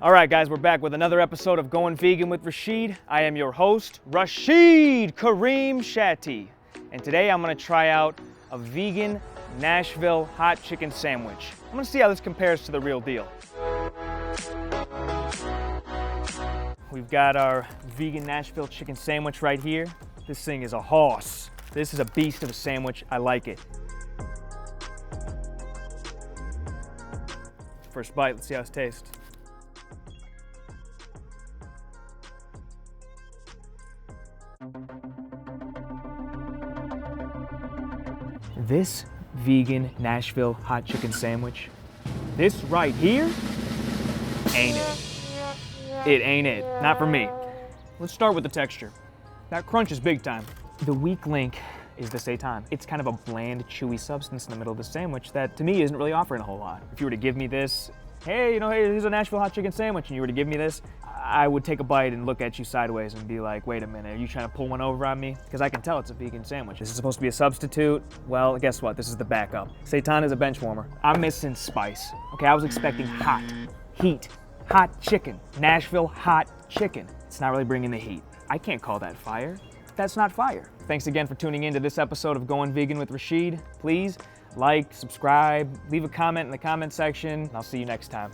All right, guys, we're back with another episode of Going Vegan with Rachid. I am your host, Rachid Kareem Shatty. And today I'm gonna try out a vegan Nashville hot chicken sandwich. I'm gonna see how this compares to the real deal. We've got our vegan Nashville chicken sandwich right here. This thing is a horse. This is a beast of a sandwich. I like it. First bite, let's see how it tastes. This vegan Nashville hot chicken sandwich, this right here, ain't it. It ain't it, not for me. Let's start with the texture. That crunch is big time. The weak link is the seitan. It's kind of a bland, chewy substance in the middle of the sandwich that to me isn't really offering a whole lot. If you were to give me this, hey, here's a Nashville hot chicken sandwich, and you were to give me this, I would take a bite and look at you sideways and be like, wait a minute, are you trying to pull one over on me? Because I can tell it's a vegan sandwich. This is supposed to be a substitute. Well, guess what? This is the backup. Seitan is a bench warmer. I'm missing spice. Okay, I was expecting hot, heat, hot chicken, Nashville hot chicken. It's not really bringing the heat. I can't call that fire. That's not fire. Thanks again for tuning in to this episode of Going Vegan with Rachid. Please like, subscribe, leave a comment in the comment section, and I'll see you next time.